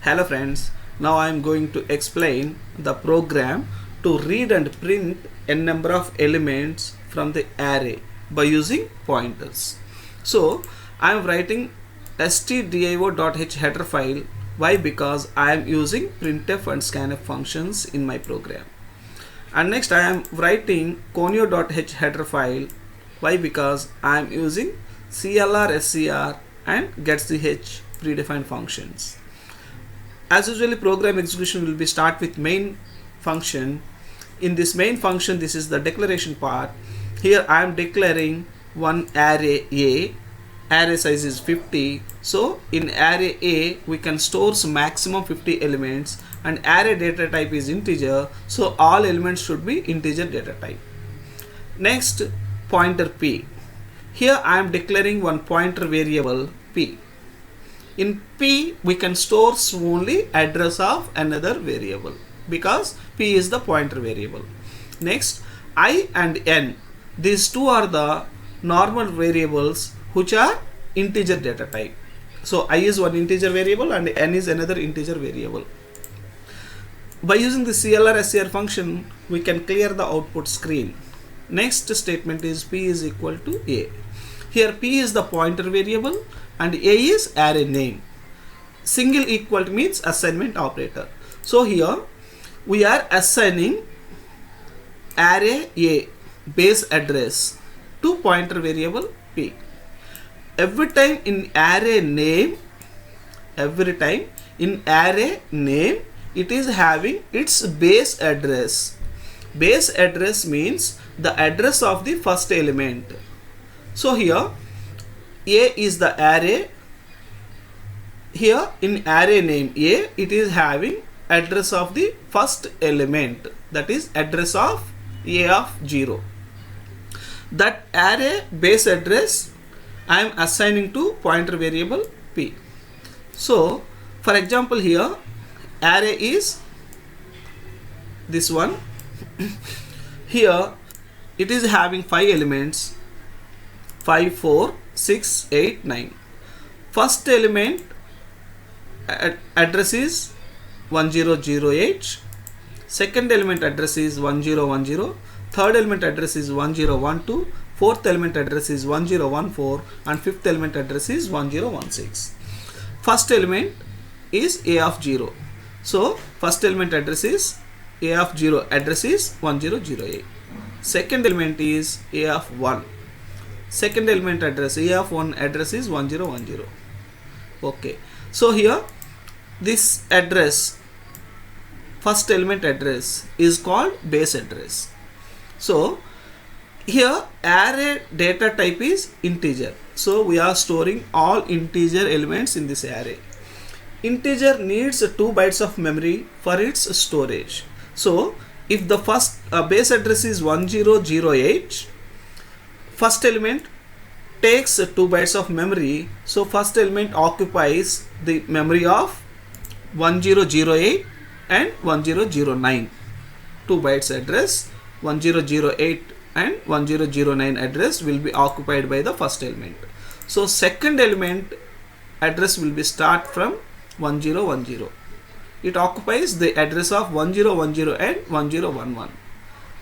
Hello friends, now I am going to explain the program to read and print a number of elements from the array by using pointers. So I am writing stdio.h header file. Why? Because I am using printf and scanf functions in my program. And next I am writing conio.h header file. Why? Because I am using clr, scr and getch predefined functions. As usually, program execution will be start with main function. In this main function, this is the declaration part. Here I am declaring one array A. Array size is 50. So in array A we can store maximum 50 elements, and array data type is integer. So all elements should be integer data type. Next, pointer P. Here I am declaring one pointer variable P. In P we can store only address of another variable because P is the pointer variable. Next, I and N. These two are the normal variables which are integer data type. So I is one integer variable and N is another integer variable. By using the clr scr function we can clear the output screen. Next statement is P is equal to A. Here P is the pointer variable and A is array name. Single equal means assignment operator. So here we are assigning array A base address to pointer variable P. Every time in array name, it is having its base address. Base address means the address of the first element. So here A is the array. Here in array name A, it is having address of the first element, that is address of A of 0. That array base address I am assigning to pointer variable P. So for example, here array is this one. Here it is having 5 elements, 5, 4, 6, 8, 9. First element address is 1008. Second element address is 1010. Third element address is 1012. Fourth element address is 1014, and fifth element address is 1016. First element is A of 0. So first element address is A of 0, address is 1008. Second element is A of 1. Second element address A of 1 address is 1010. Okay. So here this address, first element address, is called base address. So here array data type is integer. So we are storing all integer elements in this array. Integer needs 2 bytes of memory for its storage. So if the first base address is 1008, first element takes 2 bytes of memory. So first element occupies the memory of 1008 and 1009. 2 bytes address, 1008 and 1009 address will be occupied by the first element. So second element address will be start from 1010. It occupies the address of 1010 and 1011.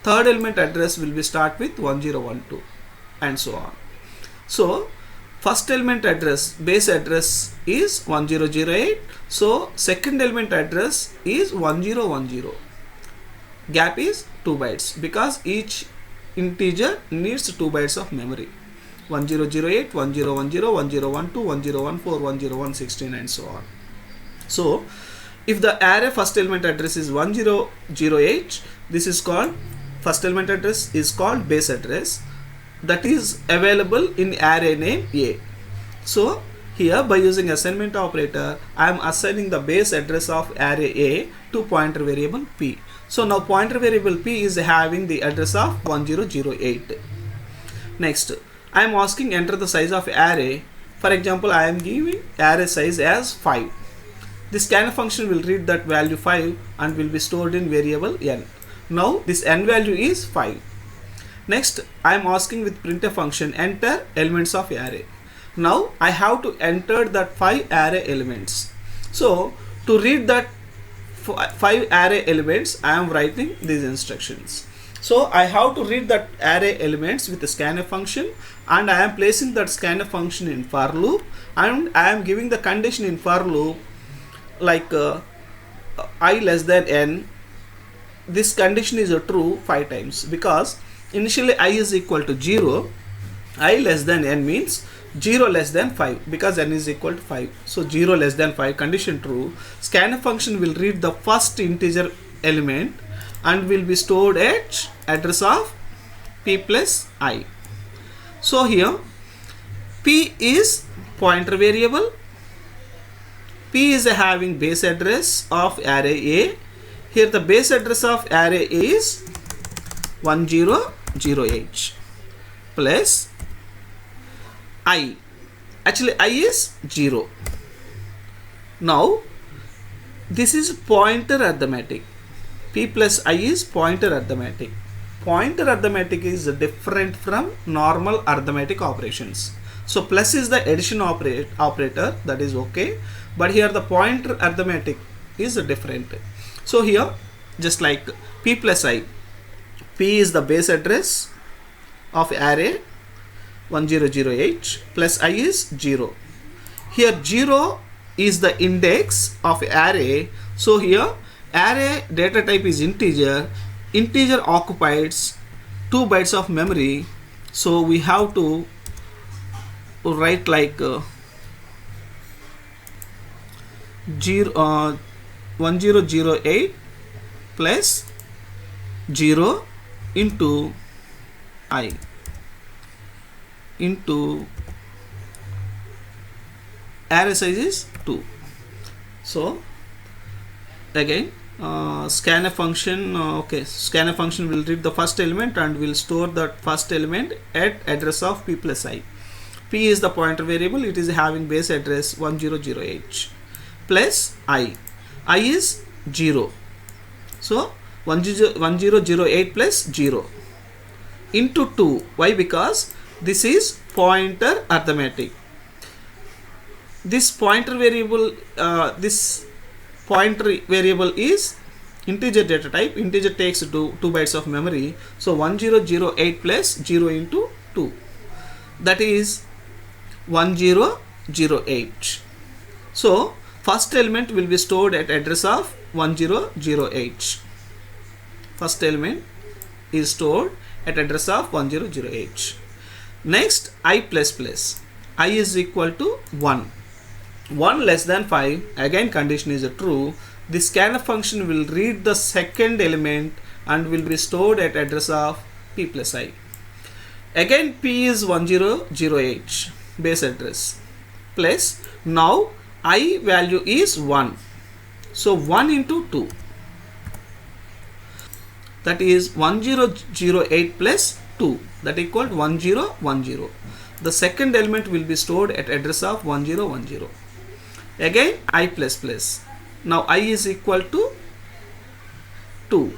Third element address will be start with 1012 and so on. So first element address base address is 1008. So second element address is 1010. Gap is 2 bytes because each integer needs 2 bytes of memory. 1008, 1010, 1012, 1014, 1016 and so on. So if the array first element address is 1008, this is called, first element address is called base address, that is available in array name A. So here by using assignment operator I am assigning the base address of array A to pointer variable P. So now pointer variable P is having the address of 1008. Next I am asking enter the size of array. For example, I am giving array size as 5. The scanf function will read that value 5 and will be stored in variable N. Now this N value is 5. Next I am asking with printf function enter elements of array. Now I have to enter that 5 array elements. So To read that 5 array elements, I am writing these instructions. So I have to read that array elements with the scanf function, and I am placing that scanf function in for loop, and I am giving the condition in for loop like I less than n. This condition is true 5 times, because initially I is equal to 0. I less than n means 0 less than 5, because n is equal to 5. So 0 less than 5, condition true. Scanf function will read the first integer element and will be stored at address of p plus I. So here p is pointer variable. P is having base address of array A. Here the base address of array A is 1008 plus I. Actually I is 0. Now this is pointer arithmetic. P plus I is pointer arithmetic. Pointer arithmetic is different from normal arithmetic operations. So plus is the addition operator, that is okay, but here the pointer arithmetic is different. So here just like p plus I, p is the base address of array 1008 plus I is 0. Here 0 is the index of array. So here array data type is integer. Integer occupies 2 bytes of memory. So we have to write like 1008 plus 0 into I into array size is 2. So again scanf function, scanf function will read the first element and will store that first element at address of p plus I. P is the pointer variable, it is having base address 1008 plus I. I is 0. So 1008 plus 0 into 2. Why? Because this is pointer arithmetic. This pointer variable is integer data type. Integer takes 2 bytes of memory. So 1008 plus 0 into 2, that is 1008. So first element will be stored at address of 1008. First element is stored at address of 1008. Next I plus plus. I is equal to 1. 1 less than 5, again condition is true. The scanf function will read the second element and will be stored at address of p plus I. Again p is 1008 base address plus now I value is 1. So 1 into 2, that is 1008 plus 2, that equal 1010. The second element will be stored at address of 1010. Again I plus plus. Now I is equal to 2.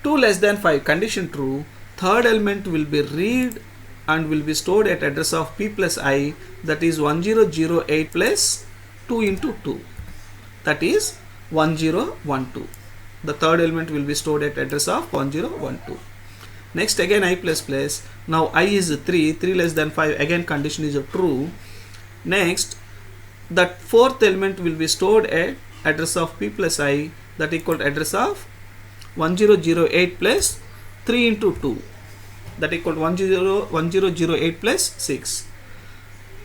2 less than 5, condition true. Third element will be read and will be stored at address of p plus I, that is 1008 plus 2 into 2, that is 1012. The third element will be stored at address of 1012. Next again I plus plus. Now I is 3. 3 less than 5, again condition is true. Next that fourth element will be stored at address of p plus I, that equal to address of 1008 plus 3 into 2, that equal to 1008 plus 6,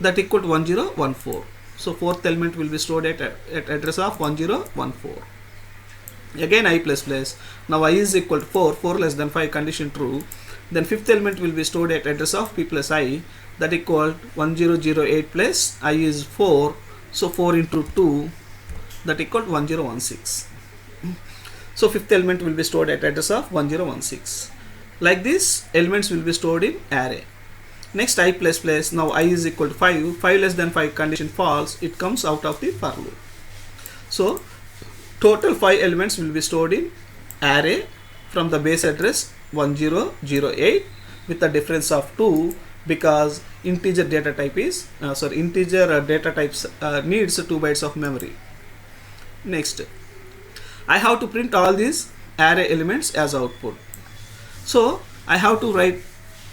that equal to 1014. So fourth element will be stored at address of 1014. Again I plus plus. Now I is equal to 4. 4 less than 5, condition true. Then fifth element will be stored at address of p plus I, that equal 1008 plus I is 4. So 4 into 2, that equal to 1016. So fifth element will be stored at address of 1016. Like this elements will be stored in array. Next I plus plus. Now I is equal to 5. 5 less than 5, condition false, it comes out of the for loop. So total 5 elements will be stored in array from the base address 1008 with the difference of 2, because integer data type is integer data types needs 2 bytes of memory. Next, I have to print all these array elements as output. So I have to write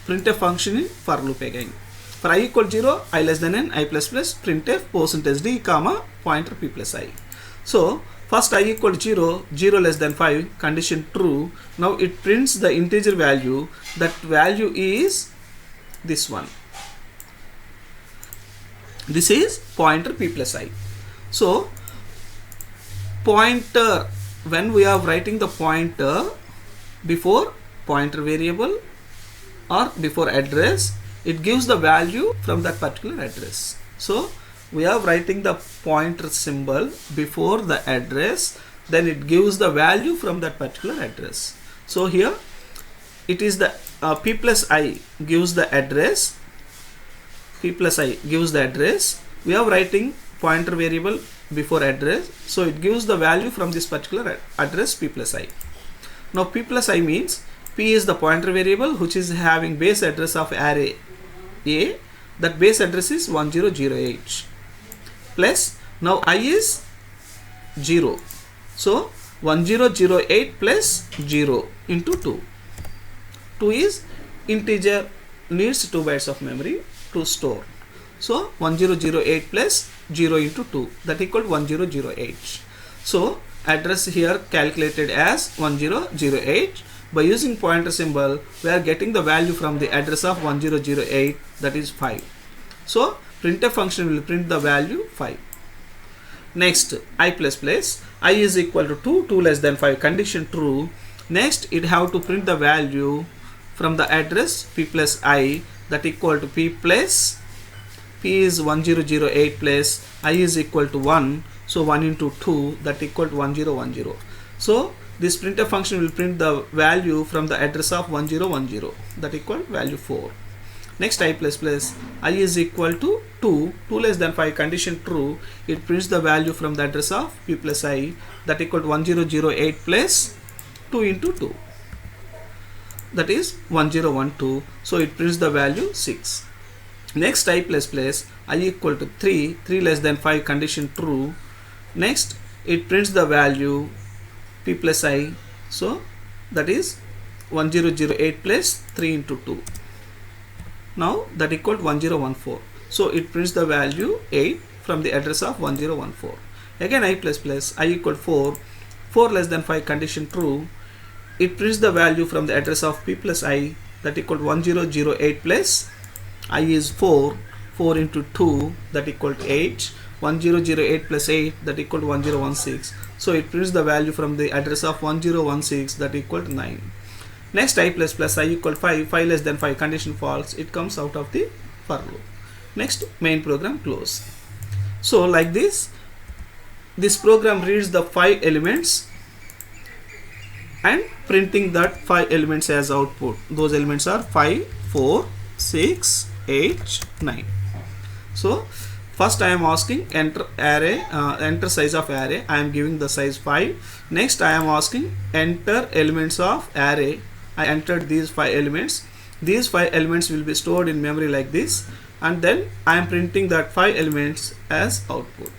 printf function in for loop again. For I equal 0, I less than n, I plus plus, printf %d comma pointer p plus I. So first I equal 0, 0 less than 5, condition true. Now it prints the integer value. That value is this one. This is pointer p plus I. So pointer, when we are writing the pointer before pointer variable or before address, it gives the value from that particular address. So we are writing the pointer symbol before the address, then it gives the value from that particular address. So here it is the p plus I gives the address, p plus I gives the address. We are writing pointer variable before address, so it gives the value from this particular address p plus I. Now p plus I means p is the pointer variable which is having base address of array A, that base address is 1008 plus, now I is 0, so 1008 plus 0 into 2. 2 is integer, needs 2 bytes of memory to store. So 1008 plus 0 into 2, that equal 1008. So address here calculated as 1008. By using pointer symbol, we are getting the value from the address of 1008, that is 5. So printf function will print the value 5. Next, I plus plus, I is equal to 2, 2 less than 5, condition true. Next, it have to print the value from the address p plus I, that equal to p plus, p is 1008 plus I is equal to 1, so 1 into 2, that equal to 1010. So this printf function will print the value from the address of 1010, that equal value 4. Next, I plus plus, I is equal to 2, 2 less than 5, condition true. It prints the value from the address of p plus I, that equal to 1008 plus 2 into 2, that is 1012. So it prints the value 6. Next, I plus plus, I equal to 3, 3 less than 5, condition true. Next, it prints the value p plus I, so that is 1008 plus 3 into 2. Now that equal to 1014. So it prints the value 8 from the address of 1014. Again I plus plus, I equal 4, 4 less than 5, condition true. It prints the value from the address of p plus I, that equal to 1008 plus I is 4, 4 into 2, that equal to 8, 1008 plus 8, that equal to 1016. So it prints the value from the address of 1016, that equal to 9. Next, I plus plus, I equal 5, 5 less than 5, condition false, it comes out of the for loop. Next, main program close. So like this program reads the 5 elements and printing that 5 elements as output. Those elements are 5, 4, 6, 8, 9. So first I am asking enter array, enter size of array. I am giving the size 5. Next I am asking enter elements of array. I entered these 5 elements. These 5 elements will be stored in memory like this, and then I am printing that 5 elements as output.